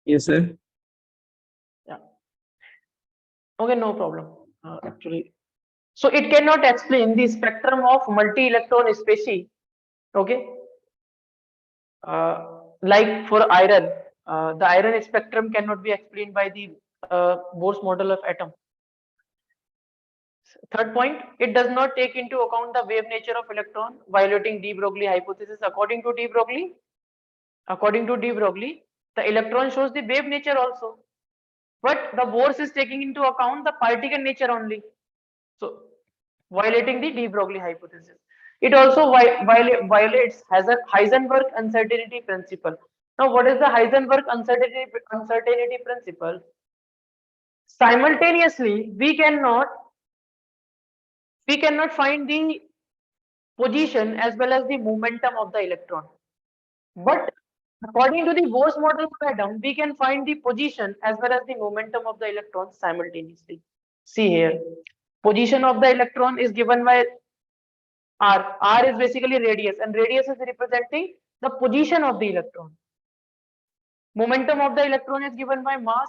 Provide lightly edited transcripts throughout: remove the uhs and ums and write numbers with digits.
Yes, sir. Yeah. Okay, no problem. Actually, so it cannot explain the spectrum of multi-electron species. Okay, like for iron, the iron spectrum cannot be explained by the Bohr's model of atom. Third point, it does not take into account the wave nature of electron, violating de Broglie hypothesis. According to de Broglie, the electron shows the wave nature also, but the Bohr's is taking into account the particle nature only. So, violating the de Broglie hypothesis. It also violates Heisenberg uncertainty principle. Now, what is the Heisenberg uncertainty principle? Simultaneously, we cannot find the position as well as the momentum of the electron. But according to the Bohr's model of atom, we can find the position as well as the momentum of the electron simultaneously. See here, position of the electron is given by R. R is basically radius, and radius is representing the position of the electron. Momentum of the electron is given by mass,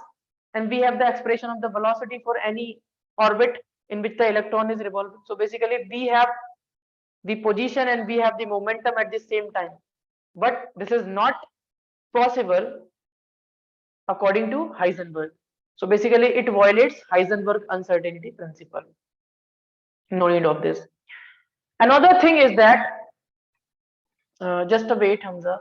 and we have the expression of the velocity for any orbit in which the electron is revolving. So basically, we have the position and we have the momentum at the same time. But this is not possible according to Heisenberg. So basically, it violates Heisenberg uncertainty principle. No need of this. Another thing is that just a wait, Hamza.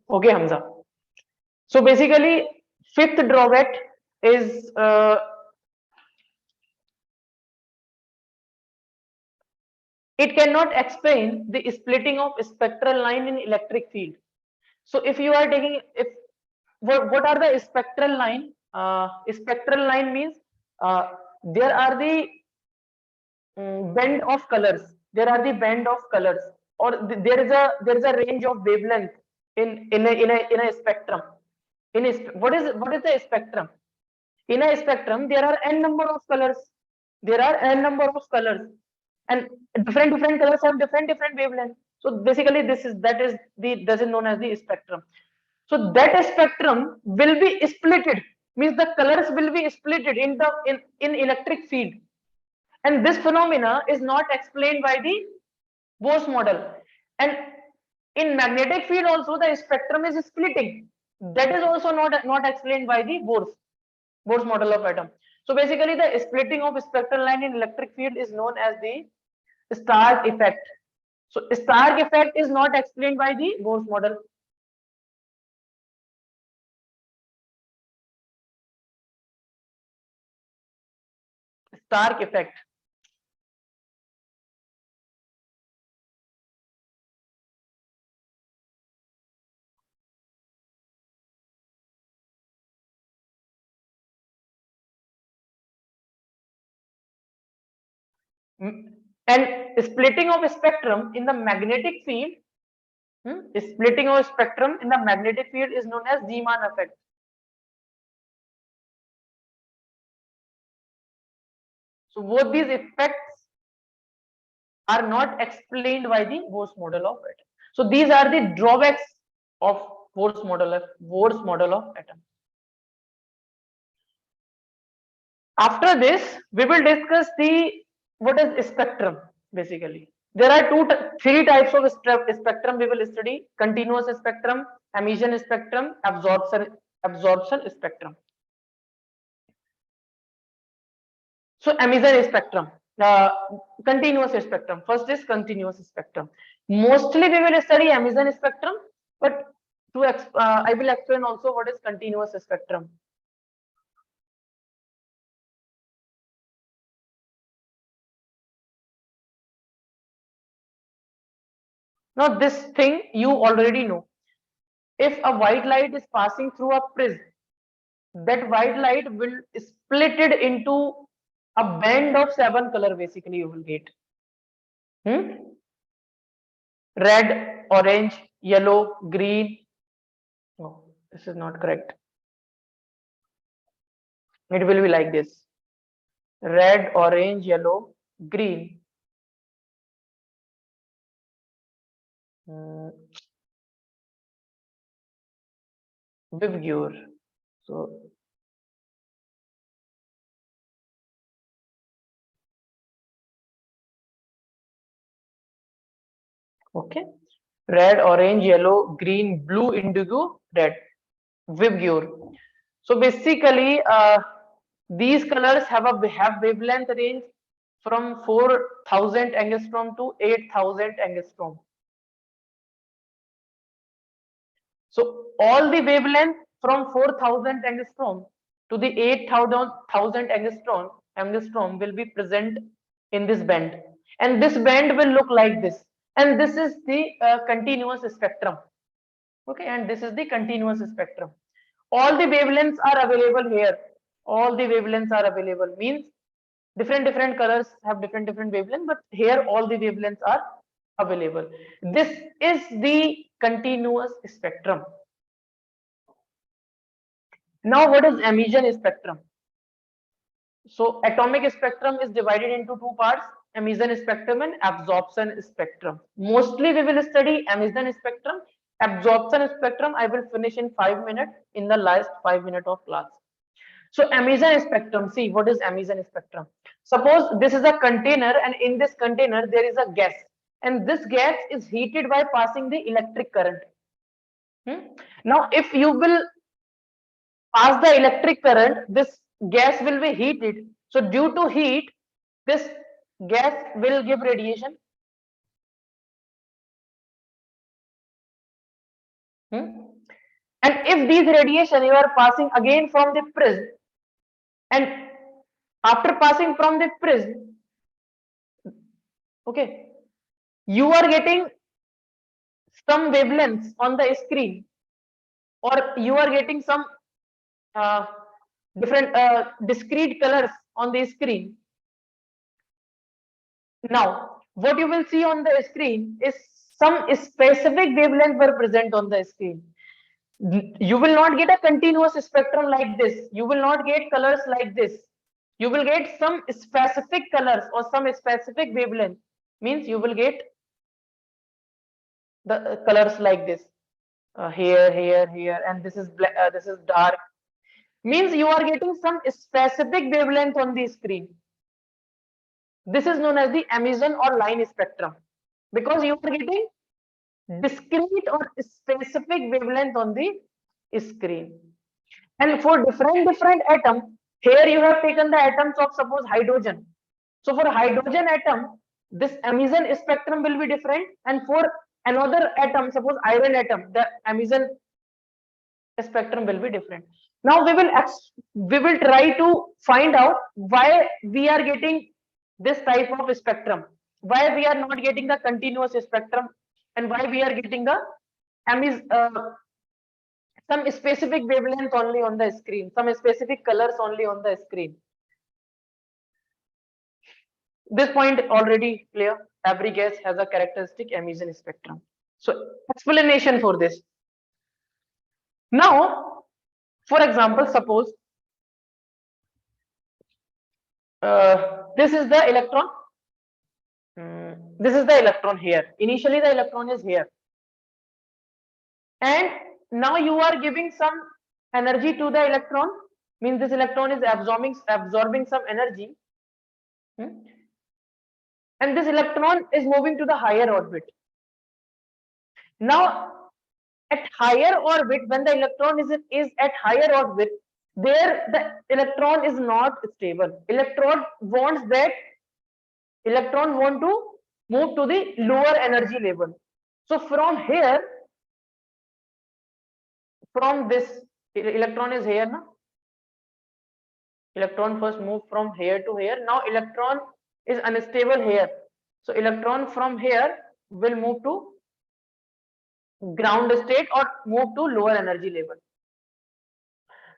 Okay, Hamza. So basically, fifth drawback is it cannot explain the splitting of spectral line in electric field. So if you are taking if what are the spectral line? Spectral line means there are the band of colors. There are the band of colors, or there is a range of wavelength in a spectrum. What is the spectrum? In a spectrum, there are n number of colors. There are n number of colors, and different colors have different wavelength. So basically, this is known as the spectrum. So that spectrum will be splitted, means the colors will be splitted in electric field, and this phenomena is not explained by the Bose model. And in magnetic field also the spectrum is splitting. That is also not explained by the Bohr's model of atom. So basically, the splitting of spectral line in electric field is known as the Stark effect. So Stark effect is not explained by the Bohr's model. Stark effect. And splitting of spectrum in the magnetic field, splitting of spectrum in the magnetic field is known as Zeeman effect. So both these effects are not explained by the Bose model of atom. So these are the drawbacks of Bose model of atom. After this, we will discuss the what is spectrum basically. There are three types of spectrum we will study: continuous spectrum, emission spectrum, absorption spectrum. So emission spectrum, continuous spectrum. First is continuous spectrum. Mostly we will study emission spectrum, but I will explain also what is continuous spectrum. Now this thing you already know. If a white light is passing through a prism, that white light will split it into a band of 7 color basically you will get. Red, orange, yellow, green. No, this is not correct. It will be like this: red, orange, yellow, green. Vivure. So okay, red, orange, yellow, green, blue, indigo, red. Vivure. So basically, these colors have wavelength range from 4,000 angstrom to 8,000 angstrom. So all the wavelength from 4,000 angstrom to the 8,000 angstrom will be present in this band, and this band will look like this. And this is the continuous spectrum. Okay, and this is the continuous spectrum. All the wavelengths are available here. All the wavelengths are available means different colors have different wavelengths, but here all the wavelengths are available. This is the continuous spectrum. Now what is emission spectrum? So atomic spectrum is divided into two parts: emission spectrum and absorption spectrum. Mostly we will study emission spectrum. Absorption spectrum I will finish in 5 minutes, in the last 5 minutes of class. So emission spectrum, see what is emission spectrum. Suppose this is a container, and in this container there is a gas, and this gas is heated by passing the electric current. Now if you will pass the electric current, this gas will be heated. So due to heat, this gas will give radiation. And if these radiation you are passing again from the prism, and after passing from the prism, okay, you are getting some wavelengths on the screen, or you are getting some uh, different discrete colors on the screen. Now what you will see on the screen is some specific wavelength were present on the screen. You will not get a continuous spectrum like this. You will not get colors like this. You will get some specific colors or some specific wavelength. Means you will get the colors like this. Here, and this is black, this is dark. Means you are getting some specific wavelength on the screen. This is known as the emission or line spectrum, because you are getting discrete or specific wavelength on the screen. And for different atom, here you have taken the atoms of suppose hydrogen. So for hydrogen atom, this emission spectrum will be different, and for another atom, suppose iron atom, the emission spectrum will be different. Now we will try to find out why we are getting this type of spectrum, why we are not getting the continuous spectrum, and why we are getting the some specific wavelength only on the screen, some specific colors only on the screen. This point already clear. Every gas has a characteristic emission spectrum. So explanation for this. Now, for example, suppose this is the electron. This is the electron here. Initially, the electron is here, and now you are giving some energy to the electron. Means this electron is absorbing some energy, and this electron is moving to the higher orbit. Now, at higher orbit, when the electron is at higher orbit, there the electron is not stable. Electron want to move to the lower energy level. So from here, from this electron is here now. Electron first move from here to here. Now electron is unstable here. So electron from here will move to ground state or move to lower energy level.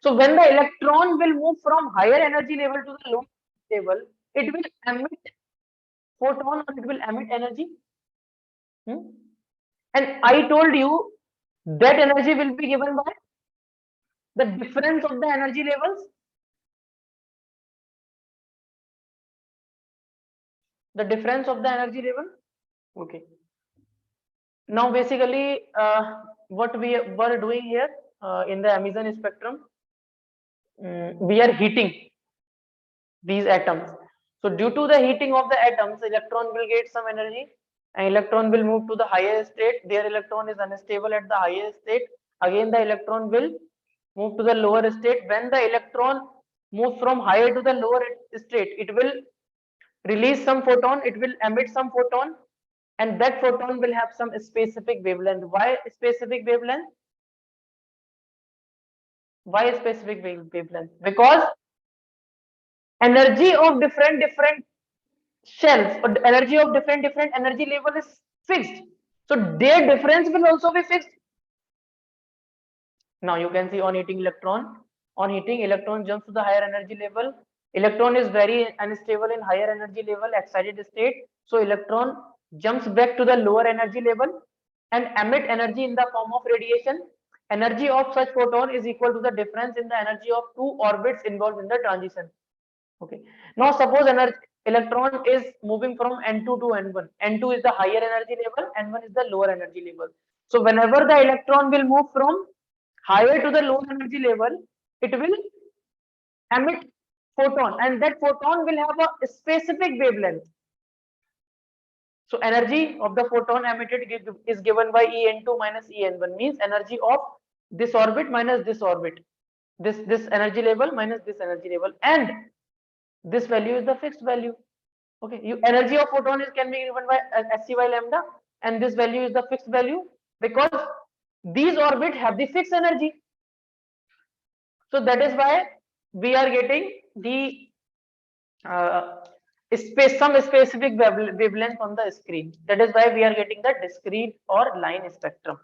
So when the electron will move from higher energy level to the lower level, it will emit photon or it will emit energy. And I told you that energy will be given by the difference of the energy levels. The difference of the energy level. Okay. Now basically what we were doing here in the emission spectrum, we are heating these atoms. So due to the heating of the atoms, electron will get some energy and electron will move to the higher state. Their electron is unstable at the higher state. Again the electron will move to the lower state. When the electron moves from higher to the lower state, it will release some photon, it will emit some photon, and that photon will have some specific wavelength. Why specific wavelength? Why specific wavelength? Because energy of different shells or energy of different energy level is fixed. So their difference will also be fixed. Now you can see on heating electron. On heating, electron jumps to the higher energy level. Electron is very unstable in higher energy level, excited state. So electron jumps back to the lower energy level and emit energy in the form of radiation. Energy of such photon is equal to the difference in the energy of two orbits involved in the transition. Okay. Now suppose electron is moving from N2 to N1. N2 is the higher energy level, N1 is the lower energy level. So whenever the electron will move from higher to the lower energy level, it will emit photon, and that photon will have a specific wavelength. So energy of the photon emitted is given by En2 minus En1, means energy of this orbit minus this orbit, this energy level minus this energy level, and this value is the fixed value. Okay, energy of photon can be given by Sc by lambda, and this value is the fixed value because these orbits have the fixed energy. So that is why we are getting the some specific wavelength on the screen. That is why we are getting the discrete or line spectrum.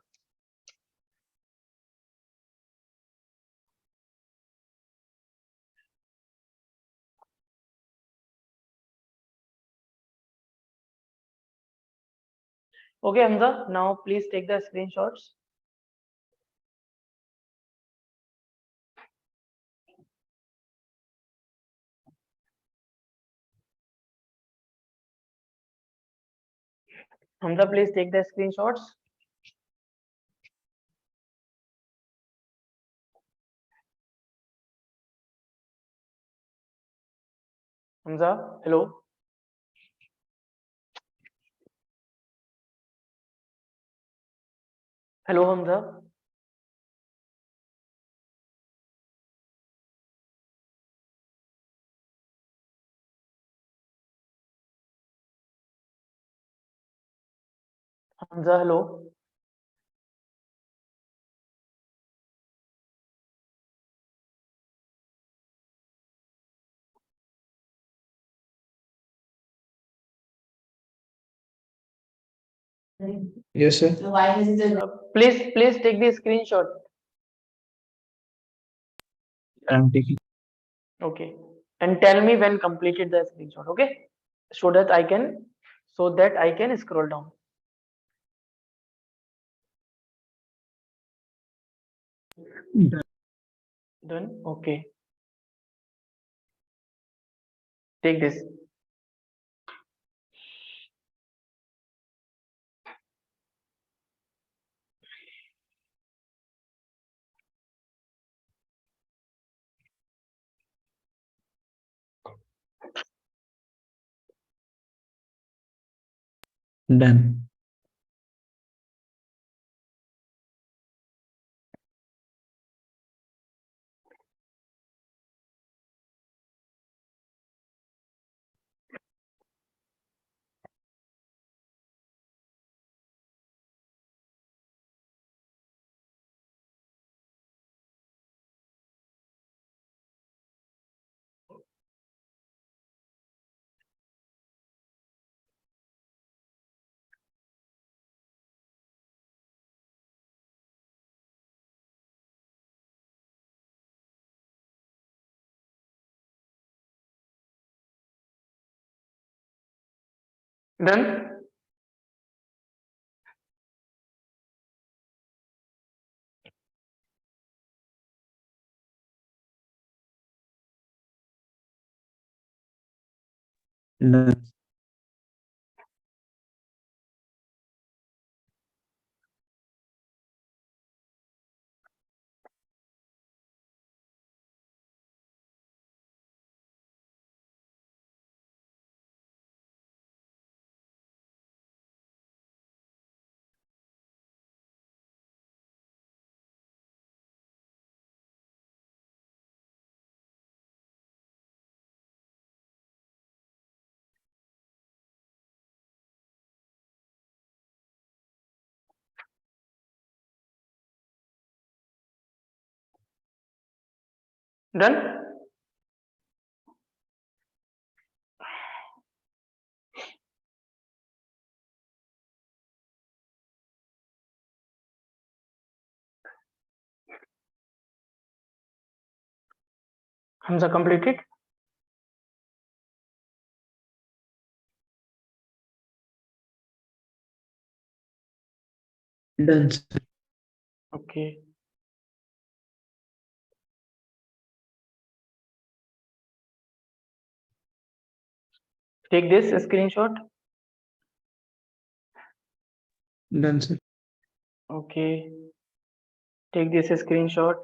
Okay, Hamza, now please take the screenshots. Hamza, please take the screenshots. Hamza, hello. Hello, Hamza. Hamza, hello. Yes, sir. Please take the screenshot. I'm taking. Okay, and tell me when completed the screenshot. Okay, so that I can scroll down. Done. Okay. Take this. Done. Done. Done. Done. Hamza completed. Done, sir. Okay. Take this screenshot. Done, sir. Okay. Take this screenshot.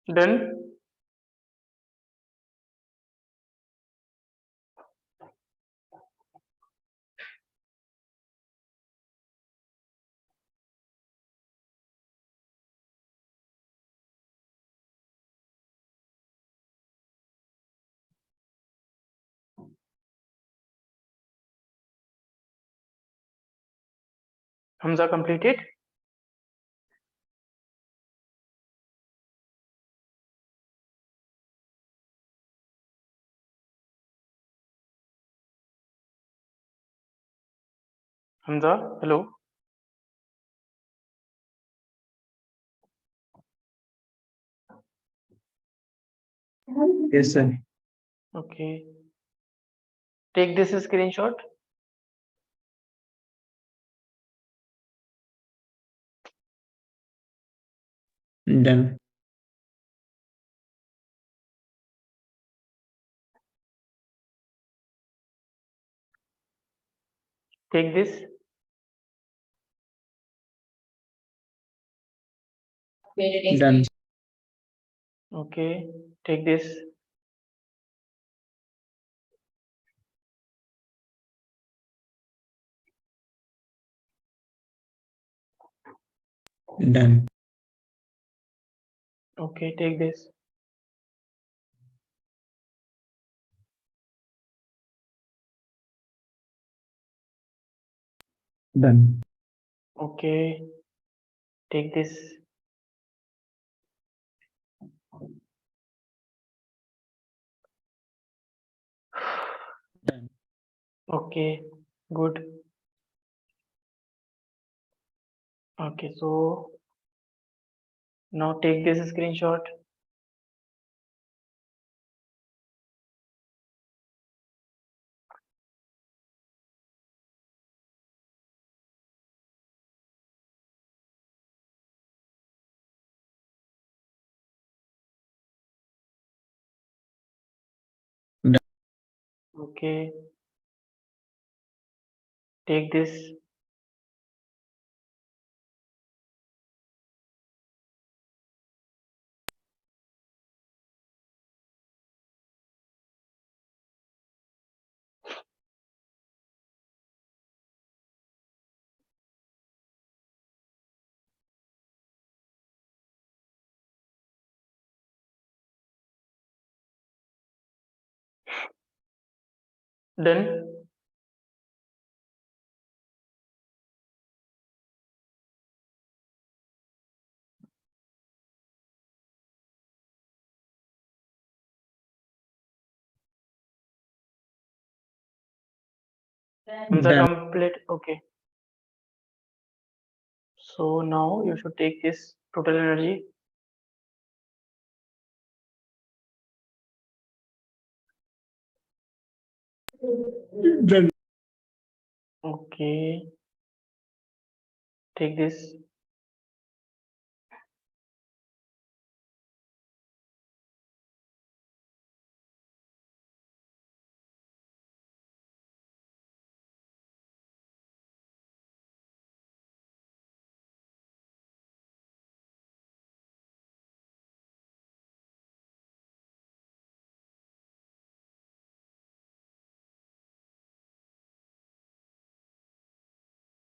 Done. Hamza completed. Hamza, hello. Yes, sir. Okay. Take this screenshot. Done. Take this. Done. Okay. Take this. Done. Okay. Take this. Done. Okay. Take this. Done. Okay. Good. Okay. So now take this screenshot. Okay, take this. Done. Answer Done. complete. Okay. So now you should take this total energy. Done. Okay, take this.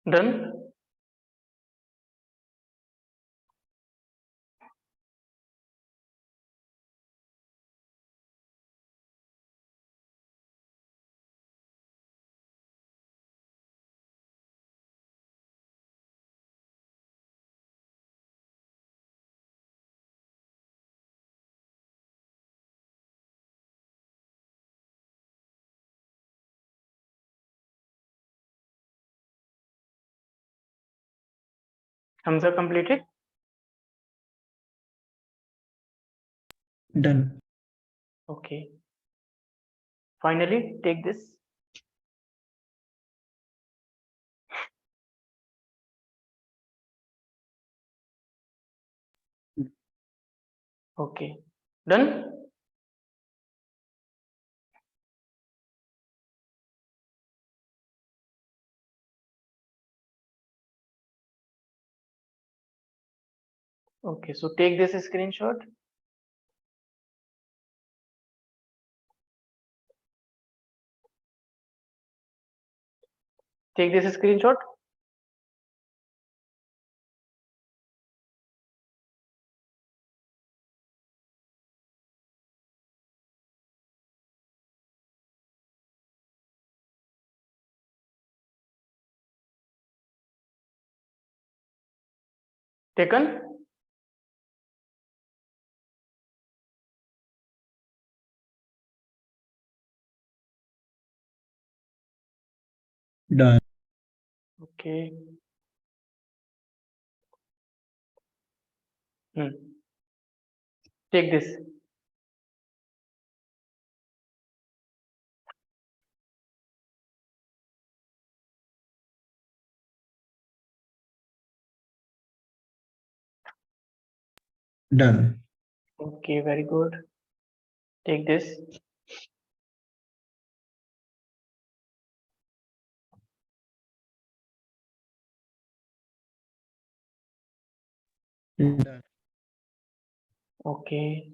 Done. Answer completed. Done. Okay. Finally, take this. Okay. Done. Okay. So take this screenshot. Take this screenshot. Taken. Done. Okay. Hmm. Take this. Done. Okay. Very good. Take this. Done. Okay.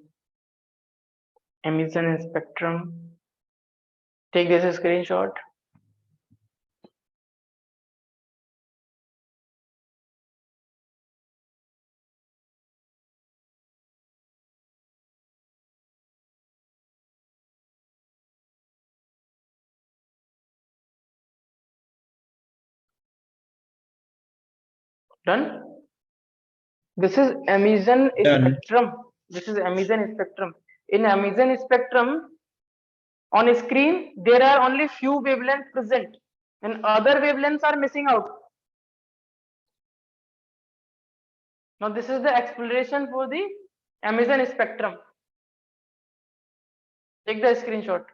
Emission spectrum. Take this screenshot. Done. This is emission Done. spectrum. This is emission spectrum. In emission spectrum, on screen there are only few wavelengths present, and other wavelengths are missing out. Now this is the explanation for the emission spectrum. Take the screenshot.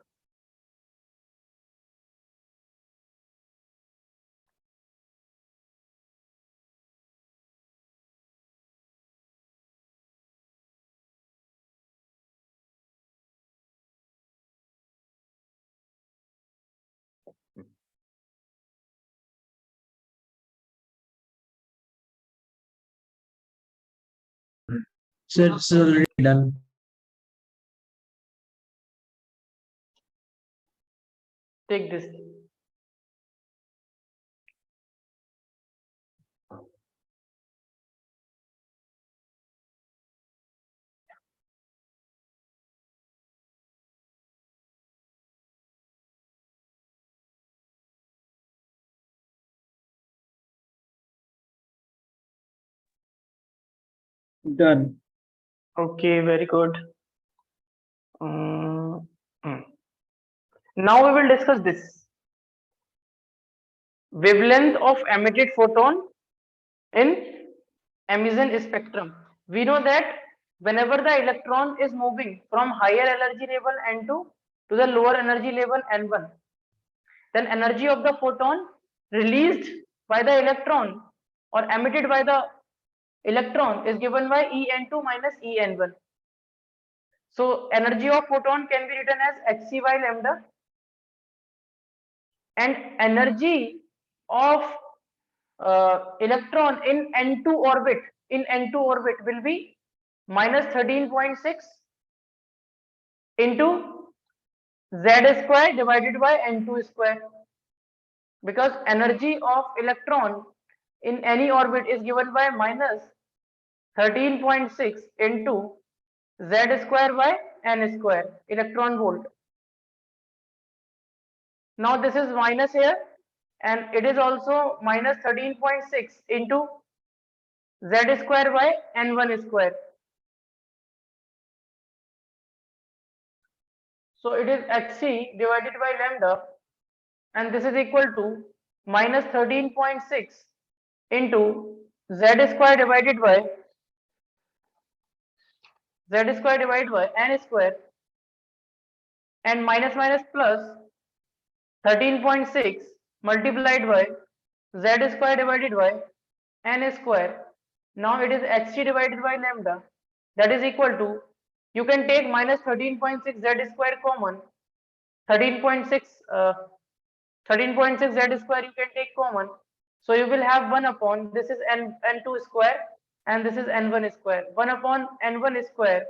So it's already done. Take this. Done. Okay, very good. Mm, mm. Now we will discuss this. Wavelength of emitted photon in emission spectrum. We know that whenever the electron is moving from higher energy level N2 to the lower energy level N1, then energy of the photon released by the electron or emitted by the electron is given by En2 minus En1. So energy of photon can be written as hc by lambda, and energy of electron in N2 orbit will be minus 13.6 into z square divided by N2 square, because energy of electron in any orbit is given by minus 13.6 into z square by n square electron volt. Now this is minus here, and it is also minus 13.6 into z square by n1 square. So it is hc divided by lambda, and this is equal to minus 13.6 into z square divided by n square, and minus minus plus 13.6 multiplied by z square divided by n square. Now it is hc divided by lambda, that is equal to, you can take minus 13.6 z square common, 13.6 z square you can take common, so you will have 1 upon, this is n2 square and this is n1 square, 1 upon n1 square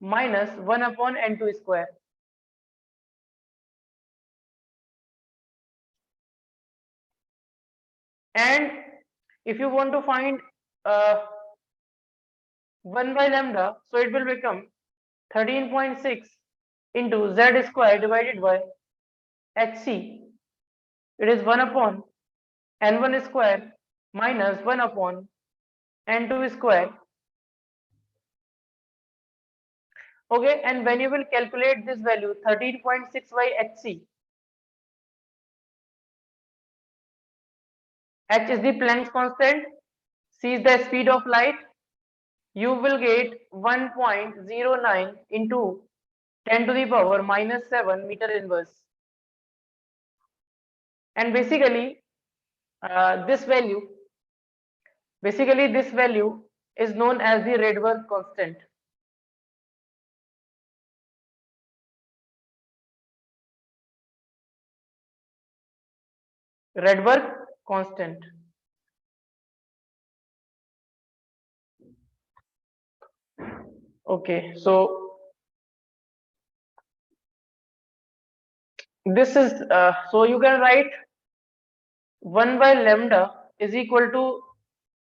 minus 1 upon n2 square. And if you want to find 1 by lambda, so it will become 13.6 into z square divided by hc, it is 1 upon n1 square minus 1 upon n2 square. Okay, and when you will calculate this value 13.6 by hc, h is the Planck's constant, c is the speed of light, you will get 1.09 into 10 to the power minus 7 meter inverse. And basically this value is known as the Rydberg constant. Rydberg constant. Okay, so this is so you can write 1 by lambda is equal to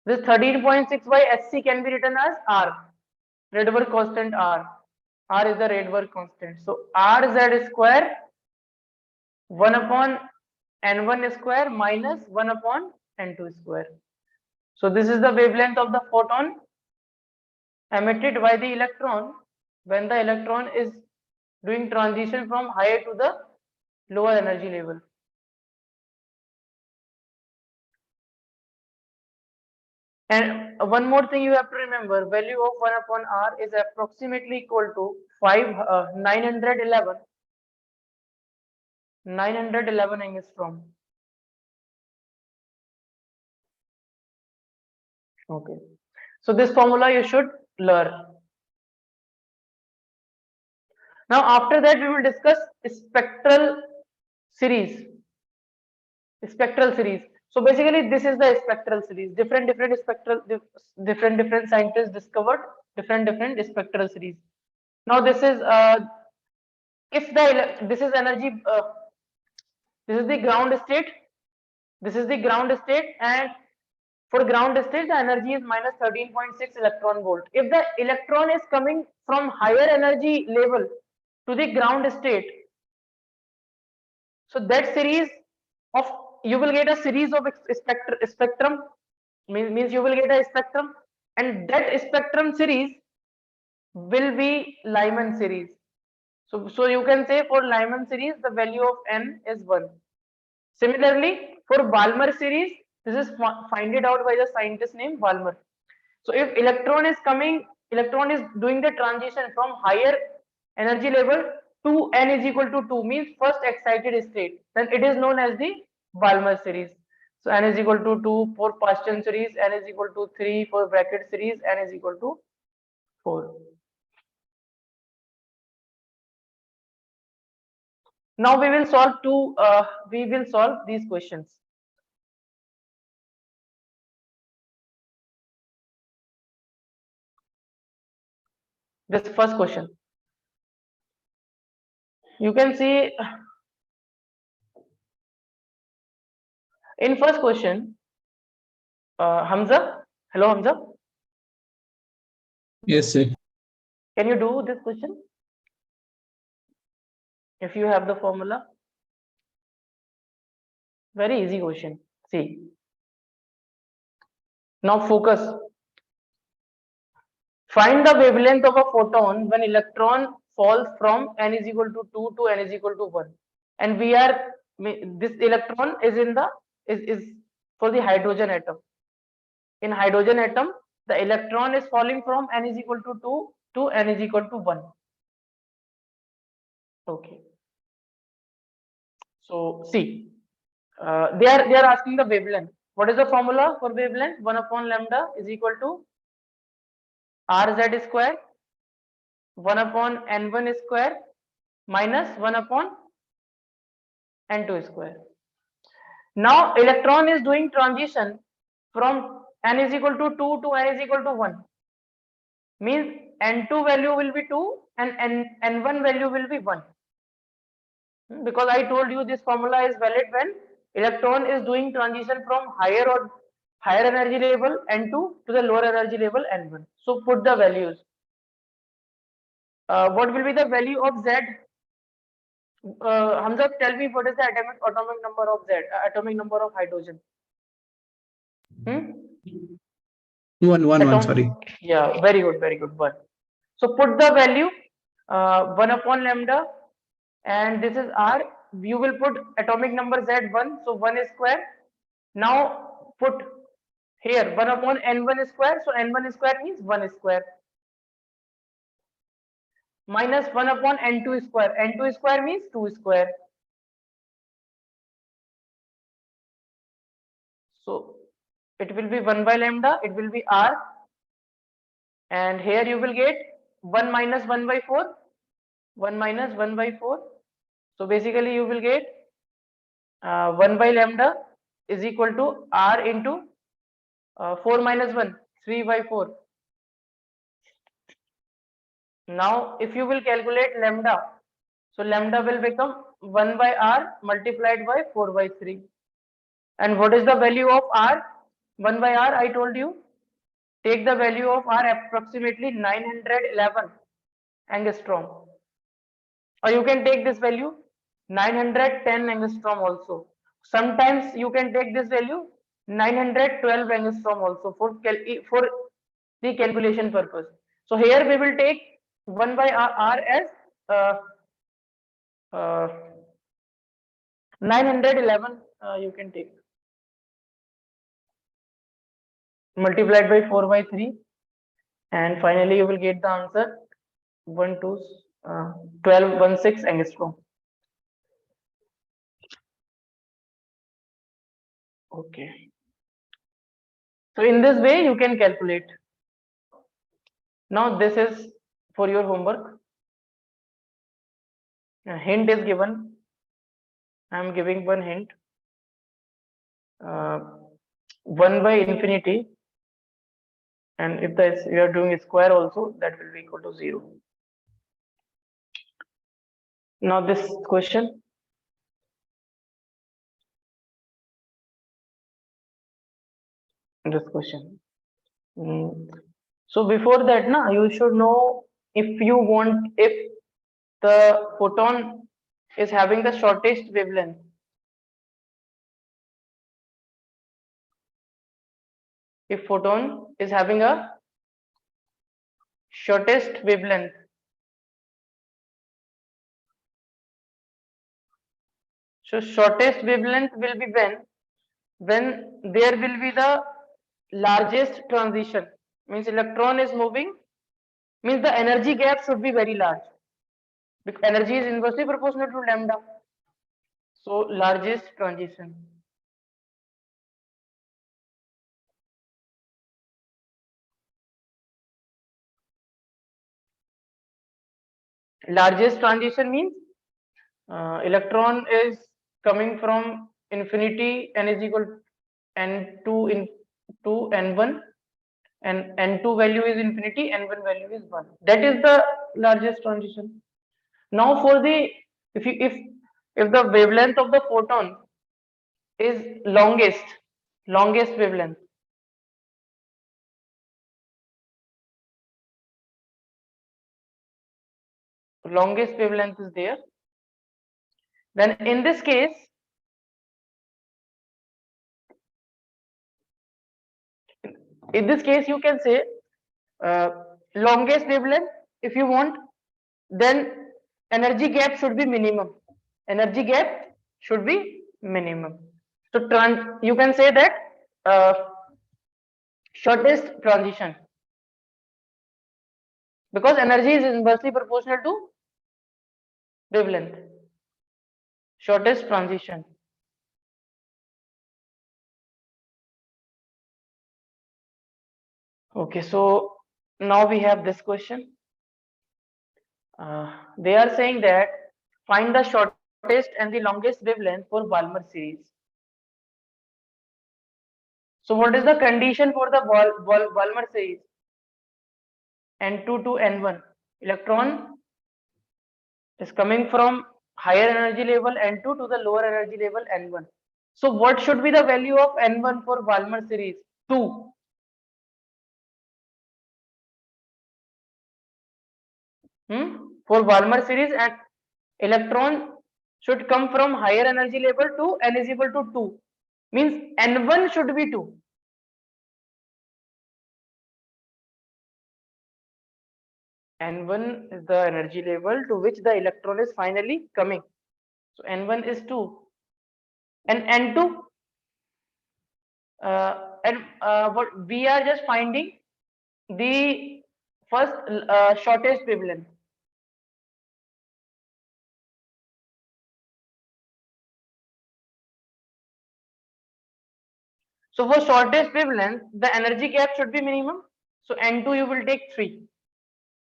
this 13.6 by hc can be written as r, Rydberg constant r. R is the Rydberg constant. So r z square 1 upon n1 square minus 1 upon n2 square. So this is the wavelength of the photon emitted by the electron when the electron is doing transition from higher to the lower energy level. And one more thing you have to remember, value of 1 upon r is approximately equal to 911 angstrom. Okay, so this formula you should learn. Now after that we will discuss spectral series. So basically, this is the spectral series. Different scientists discovered different spectral series. Now this is if this is energy. This is the ground state. This is the ground state, and for ground state, the energy is minus 13.6 electron volt. If the electron is coming from higher energy level to the ground state, so that series of, you will get a series of spectrum, means you will get a spectrum, and that spectrum series will be Lyman series. So you can say for Lyman series, the value of n is 1. Similarly, for Balmer series, this is find it out by the scientist named Balmer. So if electron is doing the transition from higher energy level to n is equal to 2, means first excited state, then it is known as the Balmer series. So n is equal to 2 for Paschen series, n is equal to 3 for bracket series, n is equal to 4. Now we will solve these questions. This first question, you can see in first question, Hamza, hello Hamza, Yes, sir. can you do this question if you have the formula? Very easy question. See, now focus. Find the wavelength of a photon when electron falls from n is equal to 2 to n is equal to 1, and this electron is in the is for the hydrogen atom. In hydrogen atom, the electron is falling from n is equal to 2 to n is equal to 1. Okay. So see, they are asking the wavelength. What is the formula for wavelength? 1 upon lambda is equal to rz square 1 upon n1 square minus 1 upon n2 square. Now electron is doing transition from n is equal to 2 to n is equal to 1. Means n2 value will be 2 and n1 value will be 1. Because I told you this formula is valid when electron is doing transition from higher energy level n2 to the lower energy level n1. So put the values. What will be the value of Z? Hamza, tell me what is the atomic number of Z, atomic number of hydrogen? One. Sorry. Yeah, very good, 1. So put the value 1 upon lambda, and this is R. You will put atomic number Z1, so 1 is square. Now put here 1 upon n1 square, so n1 square means 1 square. Minus 1 upon n2 square, n2 square means 2 square. So it will be 1 by lambda, it will be R, and here you will get 1 minus 1 by 4, 1 minus 1 by 4. So basically you will get 1 by lambda is equal to R into 4 minus 1, 3 by 4. Now if you will calculate lambda, so lambda will become 1 by R multiplied by 4 by 3. And what is the value of R? 1 by R, I told you. Take the value of R, approximately 911 angstrom. Or you can take this value 910 angstrom also. Sometimes you can take this value 912 angstrom also for the calculation purpose. So here we will take 1 by R as 911, you can take, multiplied by 4 by 3, and finally you will get the answer 1216 angstrom. Okay. So in this way you can calculate. Now this is for your homework. A hint is given. I am giving one hint. uh, 1 by infinity, and if you are doing a square also, that will be equal to 0. Now this question, Mm. So before that, you should know, if the photon is having the shortest wavelength. If photon is having a shortest wavelength, so shortest wavelength will be when there will be the largest transition, means electron is moving, means the energy gap should be very large, because energy is inversely proportional to lambda. So largest transition. Largest transition means electron is coming from infinity, n is equal to n2 in to n1, and n2 value is infinity, n1 value is 1. That is the largest transition. Now for the, if the wavelength of the photon is longest wavelength, is there, then in this case, you can say uh, longest wavelength. If you want, then energy gap should be minimum. Energy gap should be minimum. So you can say that uh, shortest transition, because energy is inversely proportional to wavelength. Shortest transition. Okay, so now we have this question. They are saying that find the shortest and the longest wavelength for Balmer series. So what is the condition for the Balmer series? N2 to N1. Electron is coming from higher energy level N2 to the lower energy level N1. So what should be the value of N1 for Balmer series? 2. For Balmer series, and electron should come from higher energy level to n is equal to 2. Means N1 should be 2. N1 is the energy level to which the electron is finally coming. So N1 is 2. And N2, what we are just finding the first shortest wavelength. So for shortest wavelength, the energy gap should be minimum. So N2 you will take 3,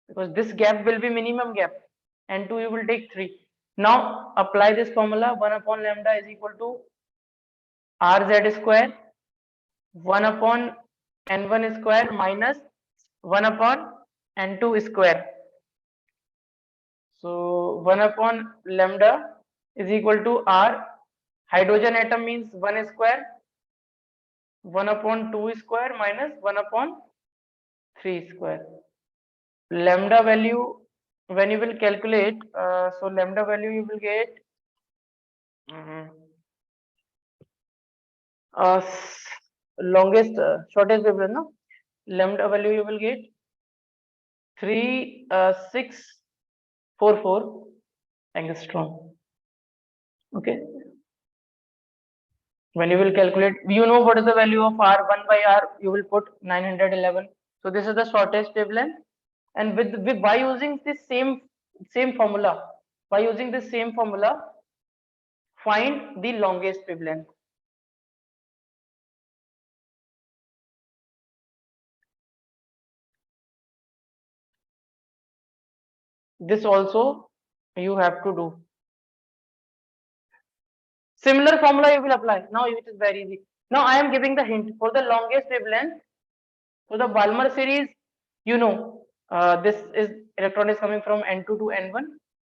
because this gap will be minimum gap. N2 you will take 3. Now apply this formula. 1 upon lambda is equal to rz square 1 upon n1 square minus 1 upon n2 square. So 1 upon lambda is equal to r. Hydrogen atom means 1 square, 1 upon 2 square minus 1 upon 3 square. Lambda value, when you will calculate, so lambda value you will get shortest wavelength, no? Lambda value you will get 3644 angstrom. Okay. When you will calculate, you know what is the value of r. 1 by r, you will put 911. So this is the shortest wavelength, and by using this same formula, find the longest wavelength. This also you have to do. Similar formula you will apply. Now it is very easy. Now I am giving the hint for the longest wavelength for the Balmer series. You know, this is electron is coming from N2 to N1.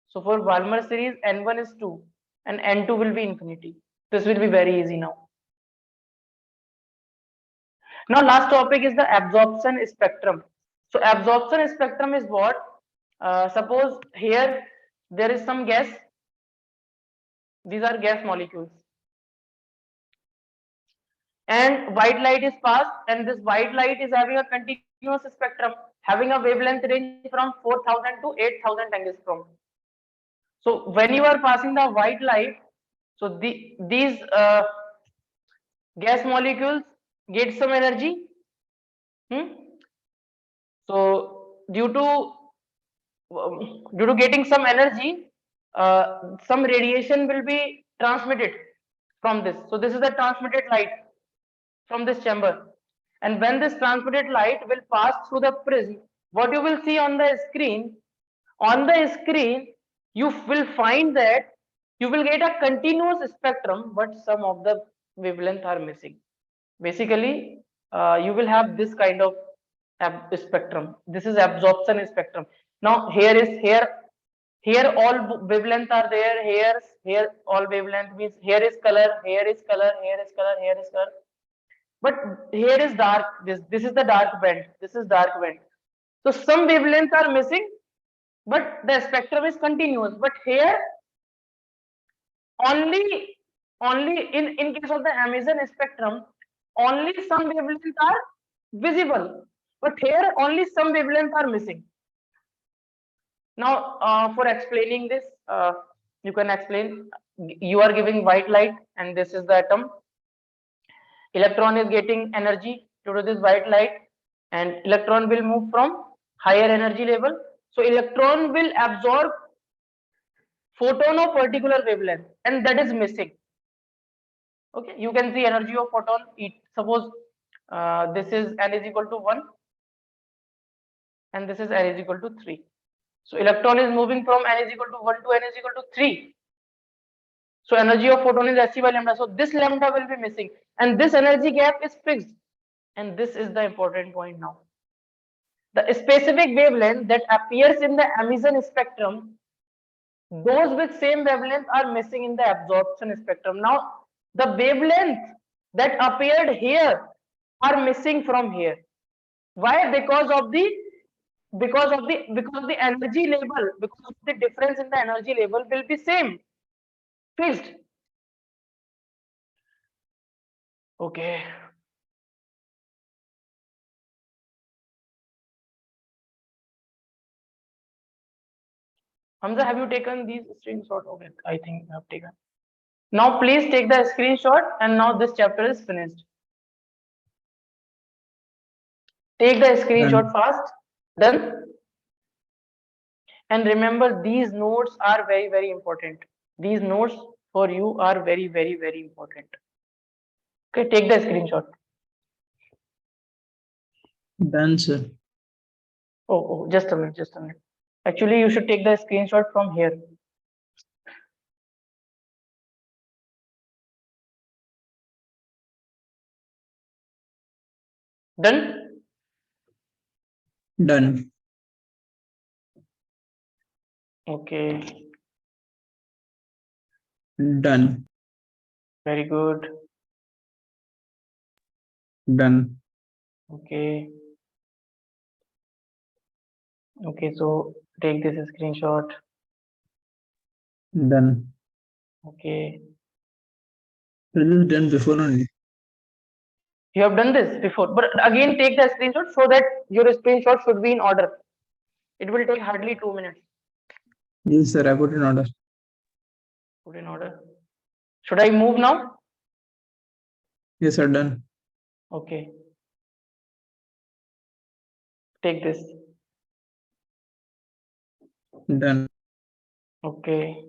So for Balmer series, N1 is 2 and N2 will be infinity. This will be very easy now. Now last topic is the absorption spectrum. So absorption spectrum is what? Suppose here there is some gas. These are gas molecules. And white light is passed, and this white light is having a continuous spectrum, having a wavelength range from 4,000 to 8,000 angstrom. So when you are passing the white light, so these gas molecules get some energy. So due to getting some energy, some radiation will be transmitted from this. So this is the transmitted light from this chamber. And when this transmitted light will pass through the prism, what you will see on the screen, you will find that you will get a continuous spectrum, but some of the wavelength are missing. Basically, you will have this kind of spectrum. This is absorption spectrum. Now here all wavelength are there. Here all wavelength means here is color, here is color, here is color, here is color. But here is dark. This is the dark band. This is dark band. So some wavelengths are missing, but the spectrum is continuous. But here only in case of the Amazon spectrum, only some wavelengths are visible, but here only some wavelengths are missing. Now for explaining this, you can explain. You are giving white light and this is the atom. Electron is getting energy due to this white light, and electron will move from higher energy level. So electron will absorb photon of particular wavelength, and that is missing. Okay, you can see energy of photon. Suppose this is n is equal to 1 and this is n is equal to 3. So electron is moving from n is equal to 1 to n is equal to 3. So energy of photon is Hc by lambda. So this lambda will be missing, and this energy gap is fixed. And this is the important point now. The specific wavelength that appears in the emission spectrum, those with same wavelength are missing in the absorption spectrum. Now, the wavelength that appeared here are missing from here. Why? Because of the energy level, because of the difference in the energy level will be same, fixed. Okay. Hamza, have you taken these screenshots? Okay, I think you have taken. Now please take the screenshot, and now this chapter is finished. Take the screenshot fast. Done. And remember, these notes are very, very important. These notes for you are very, very, very important. Okay, take the screenshot. Done, sir. Oh, just a minute, just a minute. Actually, you should take the screenshot from here. Done? Done. Okay. Done. Very good. Done. Okay. Okay, so take this screenshot. Done. Okay. This is done before only. You have done this before, but again take the screenshot so that your screenshot should be in order. It will take hardly 2 minutes. Yes, sir. I put in order. Put in order. Should I move now? Yes, sir. Done. Okay. Take this. Done. Okay.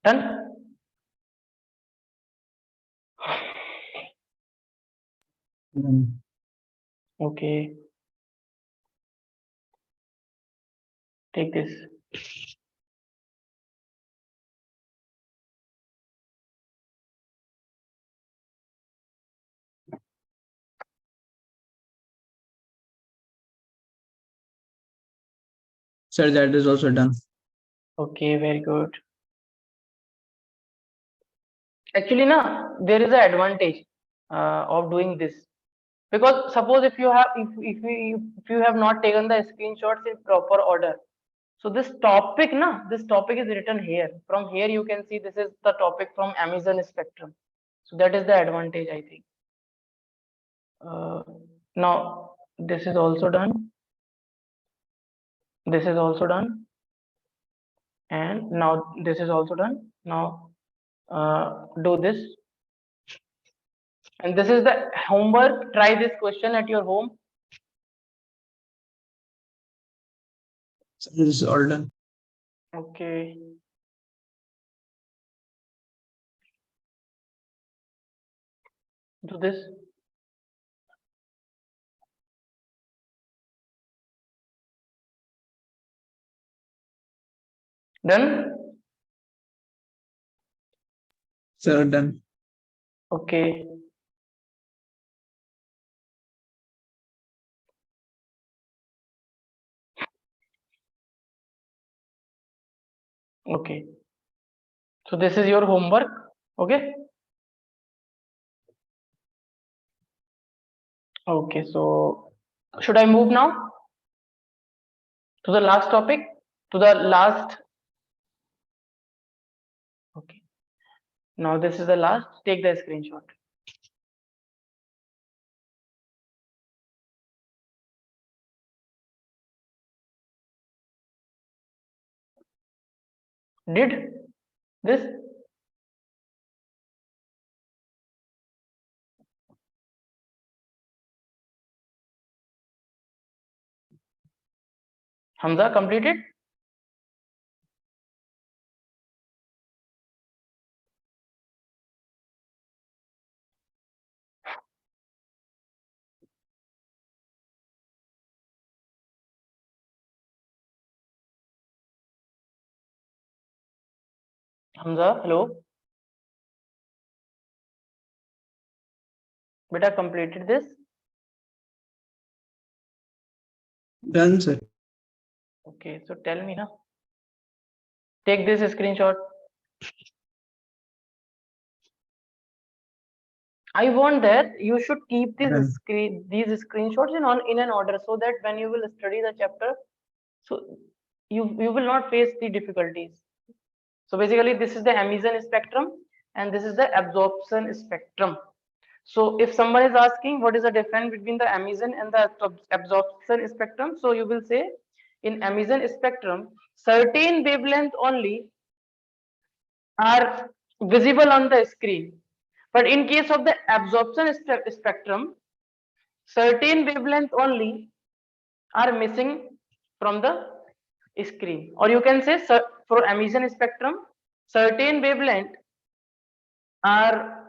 Done? Done. Okay. Take this. Sir, that is also done. Okay, very good. Actually, there is an advantage of doing this, because suppose if you have if you have not taken the screenshots in proper order, so this topic is written here. From here you can see this is the topic from Amazon spectrum. So that is the advantage, I think. Now this is also done. This is also done, and now this is also done. Now do this, and this is the homework. Try this question at your home. Sir, this is all done. Okay. Do this. Done. Sir, done. Okay. Okay. So this is your homework. Okay. Okay. So should I move now to the last topic? To the last. Okay. Now this is the last. Take the screenshot. Did this? Hamza completed? Hamza, hello. Beta completed this? Done, sir. Okay. So tell me now. Take this screenshot. I want that you should keep these Done. these screenshots in an order, so that when you will study the chapter, so you will not face the difficulties. So basically this is the emission spectrum and this is the absorption spectrum. So if someone is asking what is the difference between the emission and the absorption spectrum, so you will say in emission spectrum certain wavelength only are visible on the screen, but in case of the absorption spectrum certain wavelength only are missing from the screen. Or you can say for emission spectrum certain wavelength are